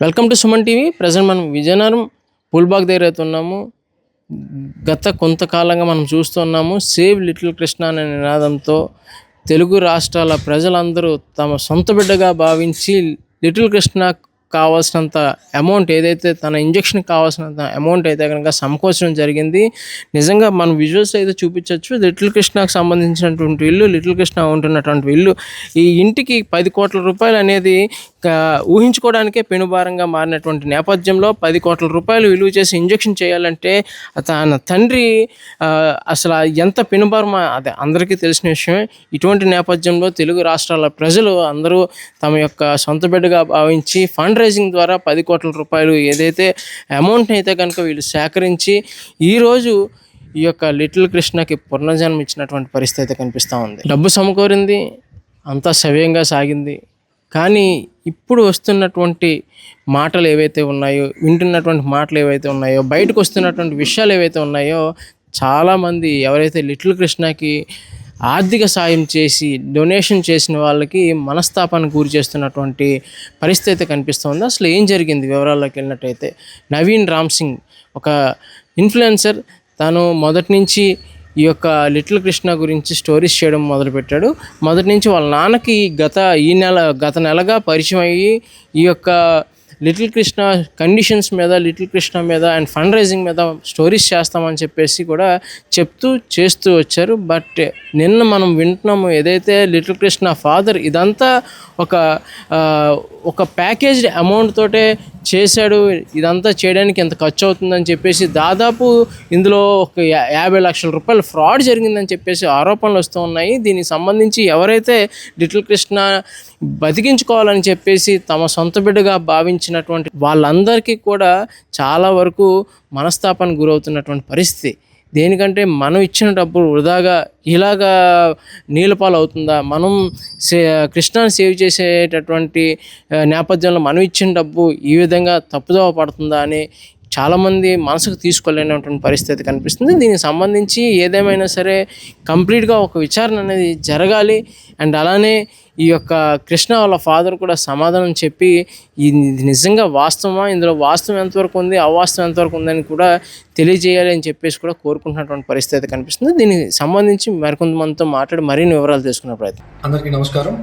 Welcome to Suman TV. Present మనం విజయనగరం పూల్బాగ్ దగ్గర అయితే ఉన్నాము. గత కొంతకాలంగా మనం చూస్తున్నాము సేవ్ లిటిల్ కృష్ణ అనే నినాదంతో తెలుగు రాష్ట్రాల ప్రజలందరూ తమ సొంత బిడ్డగా భావించి లిటిల్ కృష్ణ కావాల్సినంత అమౌంట్ ఏదైతే తన ఇంజక్షన్కి కావాల్సినంత అమౌంట్ అయితే కనుక సమకూర్చడం జరిగింది. నిజంగా మనం విజువల్స్ అయితే చూపించవచ్చు. లిటిల్ కృష్ణకు సంబంధించినటువంటి ఇల్లు, లిటిల్ కృష్ణ ఉంటున్నటువంటి ఇల్లు, ఈ ఇంటికి 10 కోట్ల రూపాయలు అనేది ఊహించుకోవడానికే పెనుభారంగా మారినటువంటి నేపథ్యంలో 10 కోట్ల రూపాయలు విలువ చేసి ఇంజక్షన్ చేయాలంటే తన తండ్రి అసలు ఎంత పెనుభారమో అది అందరికీ తెలిసిన విషయమే. ఇటువంటి నేపథ్యంలో తెలుగు రాష్ట్రాల ప్రజలు అందరూ తమ యొక్క సొంత బిడ్డగా భావించి ఫండ్ రైజింగ్ ద్వారా 10 కోట్ల రూపాయలు ఏదైతే అమౌంట్ని అయితే కనుక వీళ్ళు సేకరించి ఈరోజు ఈ యొక్క లిటిల్ కృష్ణకి పునర్జన్మ ఇచ్చినటువంటి పరిస్థితి అయితే కనిపిస్తూ ఉంది. డబ్బు సమకూరింది, అంతా సవ్యంగా సాగింది. కానీ ఇప్పుడు వస్తున్నటువంటి మాటలు ఏవైతే ఉన్నాయో, వింటున్నటువంటి మాటలు ఏవైతే ఉన్నాయో, బయటకు వస్తున్నటువంటి విషయాలు ఏవైతే ఉన్నాయో, చాలామంది ఎవరైతే లిటిల్ కృష్ణకి ఆర్థిక సాయం చేసి డొనేషన్ చేసిన వాళ్ళకి మనస్తాపానికి గురి చేస్తున్నటువంటి పరిస్థితి కనిపిస్తుంది. అసలు ఏం జరిగింది వివరాల్లోకి వెళ్ళినట్టయితే, నవీన్ రామ్ సింగ్ ఒక ఇన్ఫ్లుయెన్సర్. తను మొదటి నుంచి ఈ యొక్క లిటిల్ కృష్ణ గురించి స్టోరీస్ చేయడం మొదలుపెట్టాడు. మొదటి నుంచి వాళ్ళ నాన్నకి గత నెలగా పరిచయం అయ్యి ఈ యొక్క లిటిల్ కృష్ణ కండిషన్స్ మీద, లిటిల్ కృష్ణ మీద అండ్ ఫండ్ రైజింగ్ మీద స్టోరీస్ చేస్తామని చెప్పేసి కూడా చేస్తూ వచ్చారు. బట్ నిన్న మనం వింటున్నాము ఏదైతే లిటిల్ కృష్ణ ఫాదర్ ఇదంతా ఒక ప్యాకేజ్డ్ అమౌంట్ తోటే చేశాడు, ఇదంతా చేయడానికి ఎంత ఖర్చు అవుతుందని చెప్పేసి దాదాపు ఇందులో ఒక 50 లక్షల రూపాయలు ఫ్రాడ్ జరిగిందని చెప్పేసి ఆరోపణలు వస్తూ ఉన్నాయి. దీనికి సంబంధించి ఎవరైతే లిటిల్ కృష్ణ బతికించుకోవాలని చెప్పేసి తమ సొంత బిడ్డగా భావించినటువంటి వాళ్ళందరికీ కూడా చాలా వరకు మనస్తాపానికి గురవుతున్నటువంటి పరిస్థితి. దేనికంటే మనం ఇచ్చిన డబ్బు వృధాగా ఇలాగా నీళ్ళపాలు అవుతుందా? మనం కృష్ణాని సేవ్ చేసేటటువంటి నేపథ్యంలో మనం ఇచ్చిన డబ్బు ఈ విధంగా తప్పుదోవ పడుతుందా అని చాలామంది మనసుకు తీసుకోలేనటువంటి పరిస్థితి కనిపిస్తుంది. దీనికి సంబంధించి ఏదేమైనా సరే కంప్లీట్గా ఒక విచారణ అనేది జరగాలి. అండ్ అలానే ఈ యొక్క కృష్ణ వాళ్ళ ఫాదర్ కూడా సమాధానం చెప్పి ఇది నిజంగా వాస్తవమా, ఇందులో వాస్తవం ఎంతవరకు ఉంది, అవాస్తవం ఎంతవరకు ఉందని కూడా తెలియజేయాలి అని చెప్పేసి కూడా కోరుకుంటున్నటువంటి పరిస్థితి కనిపిస్తుంది. దీనికి సంబంధించి మరికొంతమందితో మాట్లాడి మరిన్ని వివరాలు తెలుసుకునే ప్రయత్నం. అందరికీ నమస్కారం.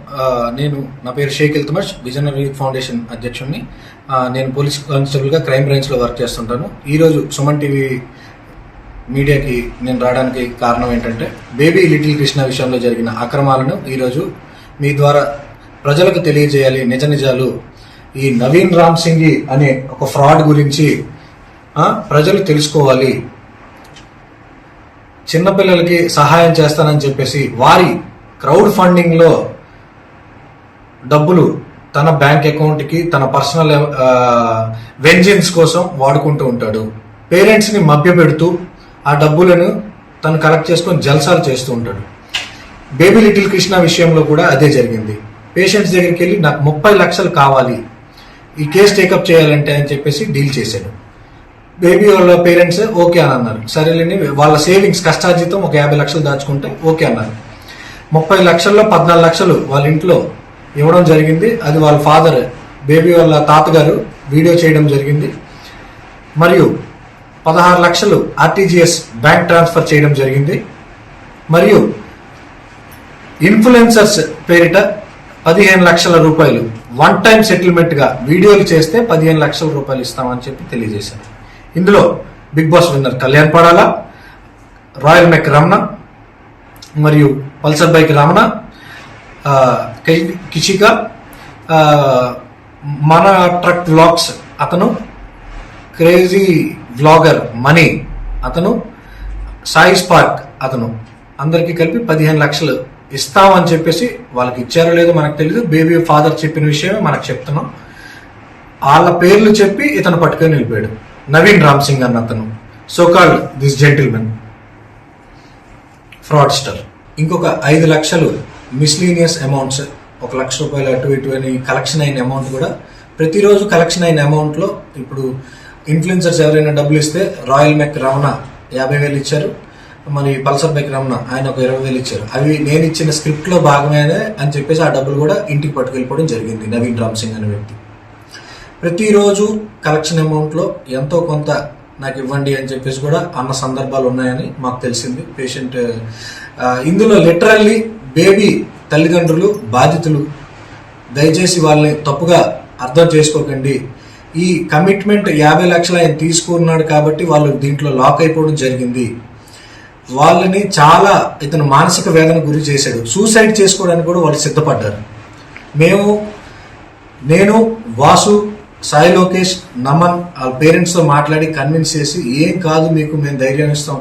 నా పేరు షేక్ ఇల్తుమష్, విజనరీ ఫౌండేషన్ అధ్యక్షుడిని. నేను పోలీస్ కానిస్టేబుల్గా క్రైమ్ బ్రాంచ్లో వర్క్ చేస్తుంటాను. ఈరోజు సుమన్ టీవీ మీడియాకి నేను రావడానికి కారణం ఏంటంటే, బేబీ లిటిల్ కృష్ణ విషయంలో జరిగిన అక్రమాలను ఈరోజు మీ ద్వారా ప్రజలకు తెలియజేయాలి. నిజ నిజాలు ఈ నవీన్ రామ్ సింగ్ అనే ఒక ఫ్రాడ్ గురించి ప్రజలు తెలుసుకోవాలి. చిన్నపిల్లలకి సహాయం చేస్తానని చెప్పేసి వారి క్రౌడ్ ఫండింగ్లో డబ్బులు తన బ్యాంక్ అకౌంట్కి, తన పర్సనల్ వెంజెన్స్ కోసం వాడుకుంటూ ఉంటాడు. పేరెంట్స్ని మభ్యపెడుతూ ఆ డబ్బులను తను కలెక్ట్ చేసుకొని జల్సాలు చేస్తూ ఉంటాడు. బేబీ లిటిల్ కృష్ణ విషయంలో కూడా అదే జరిగింది. పేషెంట్స్ దగ్గరికి వెళ్ళి నాకు 30 లక్షలు కావాలి, ఈ కేసు టేకప్ చేయాలంటే అని చెప్పేసి డీల్ చేశాడు. బేబీ వాళ్ళ పేరెంట్స్ ఓకే అని అన్నారు. సరేలేని వాళ్ళ సేవింగ్స్ కష్టార్జితం ఒక 50 లక్షలు దాచుకుంటే ఓకే అన్నారు. 30 లక్షల్లో 14 లక్షలు వాళ్ళ ఇంట్లో ఇవ్వడం జరిగింది. అది వాళ్ళ ఫాదర్, బేబీ వాళ్ళ తాతగారు వీడియో చేయడం జరిగింది. మరియు 16 లక్షలు ఆర్టీజీఎస్ బ్యాంక్ ట్రాన్స్ఫర్ చేయడం జరిగింది. మరియు ఇన్ఫ్లుయెన్సర్స్ పేరిట 15 లక్షల రూపాయలు వన్ టైం సెటిల్మెంట్గా వీడియోలు చేస్తే 15 లక్షల రూపాయలు ఇస్తామని చెప్పి తెలియజేశారు. ఇందులో బిగ్ బాస్ విన్నర్ కళ్యాణ్ పడాలా, రాయల్ మెక్ రమణ మరియు పల్సర్ బైక్ రమణ, కిషిక, మన ట్రక్ వ్లాగ్స్ అతను, క్రేజీ వ్లాగర్ మనీ అతను, సాయి స్పార్క్ అతను, అందరికీ కలిపి 15 లక్షలు ఇస్తామని చెప్పేసి వాళ్ళకి ఇచ్చారో లేదో మనకు తెలియదు. బేబీ ఫాదర్ చెప్పిన విషయమే మనకు చెప్తున్నాం. వాళ్ళ పేర్లు చెప్పి ఇతను పట్టుకొని వెళ్ళిపోయాడు. నవీన్ రామ్ సింగ్ అన్న అతను, సోకాల్డ్ దిస్ జెంటిల్మెన్ ఫ్రాడ్స్టర్. ఇంకొక 5 లక్షలు మిస్లీనియస్ అమౌంట్స్, 1 లక్ష రూపాయలు అటు ఇటు అని కలెక్షన్ అయిన అమౌంట్ కూడా ప్రతిరోజు కలెక్షన్ అయిన అమౌంట్లో ఇప్పుడు ఇన్ఫ్లుయెన్సర్స్ ఎవరైనా డబ్బులు ఇస్తే రాయల్ మెక్ రమణ 50,000 ఇచ్చారు, మరి పల్సర్ బైక్ రమణ ఆయన ఒక 20,000 ఇచ్చారు. అవి నేను ఇచ్చిన స్క్రిప్ట్లో భాగమేనే అని చెప్పేసి ఆ డబ్బులు కూడా ఇంటికి పట్టుకెళ్ళిపోవడం జరిగింది నవీన్ రామ్ సింగ్ అనే వ్యక్తి. ప్రతిరోజు కలెక్షన్ అమౌంట్లో ఎంతో కొంత నాకు ఇవ్వండి అని చెప్పేసి కూడా అన్న సందర్భాలు ఉన్నాయని మాకు తెలిసింది. పేషెంట్ ఇందులో లిటరల్లీ బేబీ తల్లిదండ్రులు బాధితులు, దయచేసి వాళ్ళని తప్పుగా అర్థం చేసుకోకండి. ఈ కమిట్మెంట్ 50 లక్షలు ఆయన తీసుకున్నాడు కాబట్టి వాళ్ళు దీంట్లో లాక్ అయిపోవడం జరిగింది. వాళ్ళని చాలా ఇతను మానసిక వేదన గురి చేశాడు. సూసైడ్ చేసుకోవడానికి కూడా వాళ్ళు సిద్ధపడ్డారు. నేను వాసు, సాయి లోకేష్, నమన్ వాళ్ళ పేరెంట్స్తో మాట్లాడి కన్విన్స్ చేసి ఏం కాదు మీకు మేము ధైర్యం ఇస్తాం,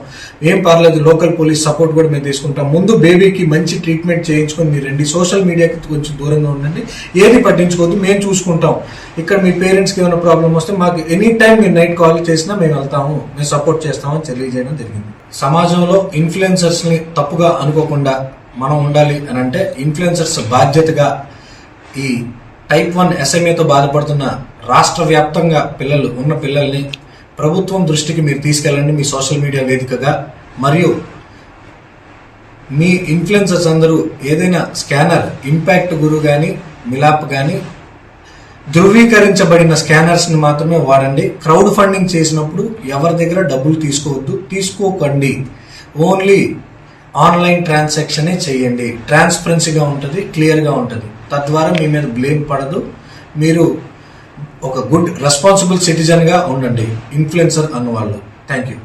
ఏం పర్లేదు, లోకల్ పోలీస్ సపోర్ట్ కూడా మేము తీసుకుంటాం, ముందు బేబీకి మంచి ట్రీట్మెంట్ చేయించుకొని మీరు రండి, సోషల్ మీడియాకి కొంచెం దూరంగా ఉండండి, ఏది పట్టించుకోవద్దు, మేము చూసుకుంటాం, ఇక్కడ మీ పేరెంట్స్కి ఏమైనా ప్రాబ్లం వస్తే మాకు ఎనీ టైం మీరు నైట్ కాల్ చేసినా మేము వెళ్తాము, మేము సపోర్ట్ చేస్తామని తెలియజేయడం జరిగింది. సమాజంలో ఇన్ఫ్లుయెన్సర్స్ని తప్పుగా అనుకోకుండా మనం ఉండాలి అని అంటే ఇన్ఫ్లుయెన్సర్స్ బాధ్యతగా ఈ టైప్ 1 SMA బాధపడుతున్న రాష్ట్ర వ్యాప్తంగా ఉన్న పిల్లల్ని ప్రభుత్వం దృష్టికి మీరు తీసుకెళ్ళండి మీ సోషల్ మీడియా వేదికగా. మరియు మీ ఇన్ఫ్లుయెన్సర్స్ అందరూ ఏదైనా స్కానర్, ఇంపాక్ట్ గురు కానీ మిలాప్ కానీ ధృవీకరించబడిన స్కానర్స్ని మాత్రమే వాడండి. క్రౌడ్ ఫండింగ్ చేసినప్పుడు ఎవరి దగ్గర డబ్బులు తీసుకోకండి. ఓన్లీ ఆన్లైన్ ట్రాన్సాక్షనే చేయండి. ట్రాన్స్పరెన్సీగా ఉంటుంది, క్లియర్గా ఉంటుంది. తద్వారా మీ మీద బ్లేమ్ పడదు. మీరు ఒక గుడ్ రెస్పాన్సిబుల్ సిటిజన్గా ఉండండి ఇన్ఫ్లుయెన్సర్ అన్నవాళ్ళు. Thank you.